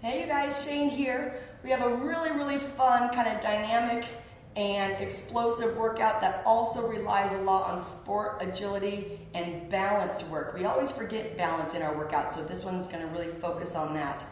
Hey you guys, Shane here. We have a really fun, kind of dynamic and explosive workout that also relies a lot on sport, agility, and balance work. We always forget balance in our workout, so this one's gonna really focus on that.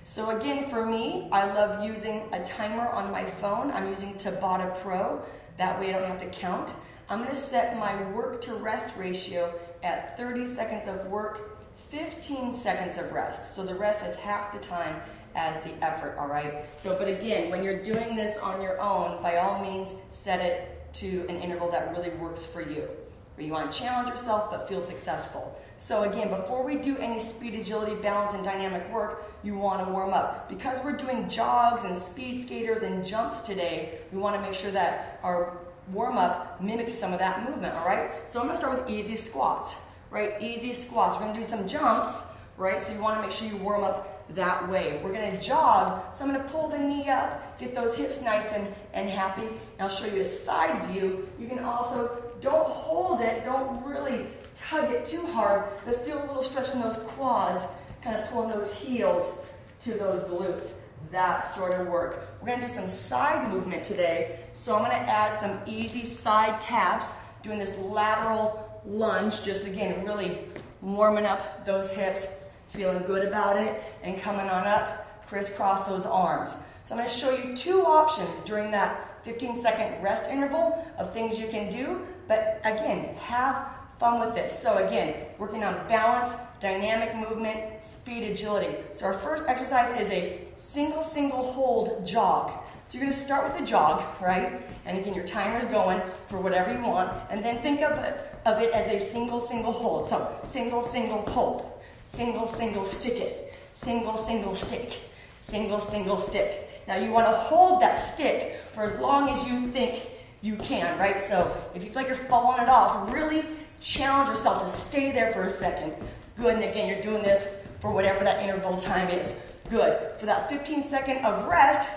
So again, for me, I love using a timer on my phone. I'm using Tabata Pro. That way I don't have to count. I'm gonna set my work to rest ratio at 30 seconds of work, 15 seconds of rest. So the rest is half the time as the effort, all right? So, but again, when you're doing this on your own, by all means, set it to an interval that really works for you, where you want to challenge yourself but feel successful. So again, before we do any speed, agility, balance, and dynamic work, you want to warm up. Because we're doing jogs and speed skaters and jumps today, we want to make sure that our warm-up mimics some of that movement, all right? So I'm going to start with easy squats, right? Easy squats. We're going to do some jumps, right? So you want to make sure you warm up that way. We're going to jog, so I'm going to pull the knee up, get those hips nice and happy, and I'll show you a side view. You can also, don't hold it, don't really tug it too hard, but feel a little stretch in those quads, kind of pulling those heels to those glutes, that sort of work. We're going to do some side movement today, so I'm going to add some easy side taps, doing this lateral lunge, just again, really warming up those hips, feeling good about it, and coming on up, crisscross those arms. So I'm going to show you two options during that 15-second rest interval of things you can do, but again, have fun with this. So again, working on balance, dynamic movement, speed, agility. So our first exercise is a single hold jog. So you're going to start with a jog, right? And again, your timer's going for whatever you want, and then think of it as a single hold. So single hold. Single stick it, single stick, single stick. Now you want to hold that stick for as long as you think you can, right? So if you feel like you're falling it off, really challenge yourself to stay there for a second. Good, and again, you're doing this for whatever that interval time is. Good. For that 15-second of rest,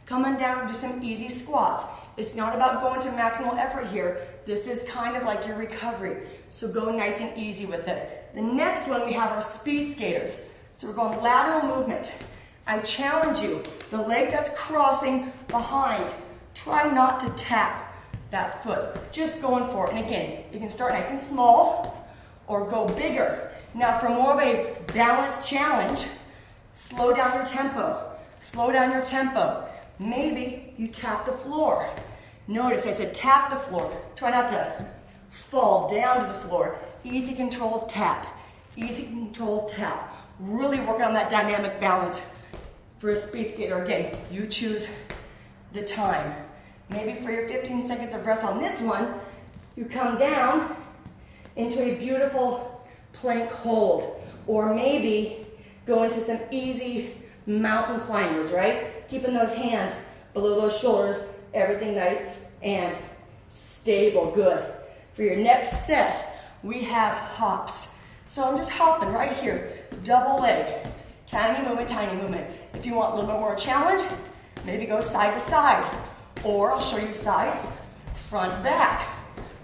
come on down and do some easy squats. It's not about going to maximal effort here. This is kind of like your recovery. So go nice and easy with it. The next one, we have our speed skaters. So we're going lateral movement. I challenge you, the leg that's crossing behind, try not to tap that foot. Just going for it. And again, you can start nice and small or go bigger. Now for more of a balanced challenge, slow down your tempo. Slow down your tempo. Maybe you tap the floor. Notice I said tap the floor. Try not to fall down to the floor. Easy controlled tap. Easy controlled tap. Really working on that dynamic balance for a speed skater. Again, you choose the time. Maybe for your 15 seconds of rest on this one, you come down into a beautiful plank hold. Or maybe go into some easy mountain climbers, right? Keeping those hands below those shoulders, everything nice and stable. Good. For your next set, we have hops. So I'm just hopping right here, double leg, tiny movement. If you want a little bit more challenge, maybe go side to side, or I'll show you side, front, back.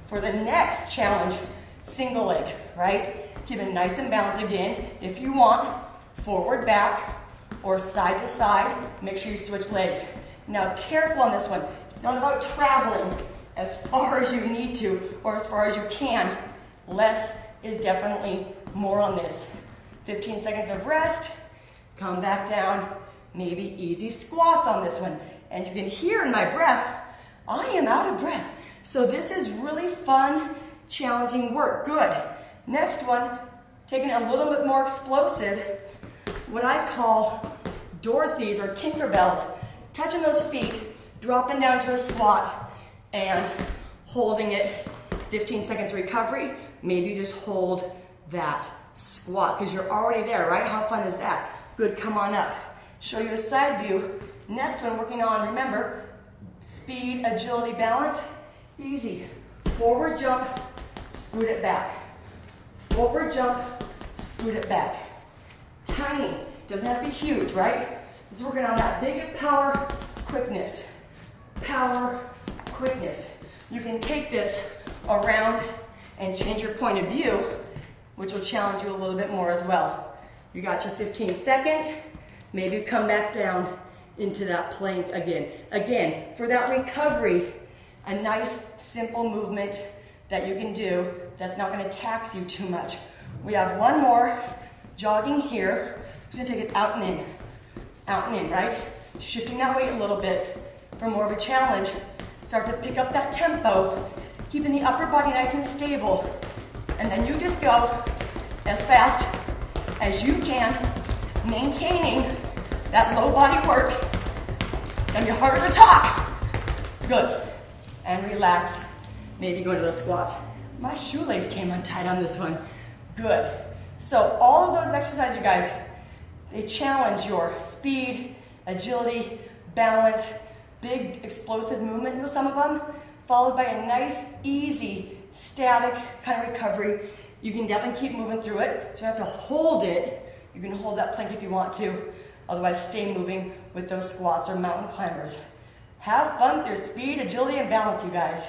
For the next challenge, single leg, right? Keep it nice and balanced again. If you want, forward, back, or side to side, make sure you switch legs. Now careful on this one. It's not about traveling as far as you need to or as far as you can. Less is definitely more on this. 15 seconds of rest, come back down, maybe easy squats on this one. And you can hear in my breath, I am out of breath. So this is really fun, challenging work. Good. Next one, taking it a little bit more explosive, what I call Dorothy's or Tinkerbells, touching those feet, dropping down to a squat, and holding it. 15 seconds recovery, maybe just hold that squat because you're already there, right? How fun is that? Good, come on up. Show you a side view. Next one, working on, remember, speed, agility, balance. Easy. Forward jump, scoot it back. Forward jump, scoot it back. Tiny, doesn't have to be huge, right? Just working on that big power, quickness. Power, quickness. You can take this around and change your point of view, which will challenge you a little bit more as well. You got your 15 seconds. Maybe come back down into that plank again. Again, for that recovery, a nice simple movement that you can do that's not gonna tax you too much. We have one more, jogging here. Just gonna take it out and in, right? Shifting that weight a little bit for more of a challenge. Start to pick up that tempo, keeping the upper body nice and stable. And then you just go as fast as you can, maintaining that low body work. Gonna be harder to talk. Good. And relax. Maybe go to the squats. My shoelace came untied on this one. Good. So all of those exercises, you guys, they challenge your speed, agility, balance, big explosive movement with some of them, followed by a nice, easy, static kind of recovery. You can definitely keep moving through it, so you have to hold it. You can hold that plank if you want to, otherwise stay moving with those squats or mountain climbers. Have fun with your speed, agility, and balance, you guys.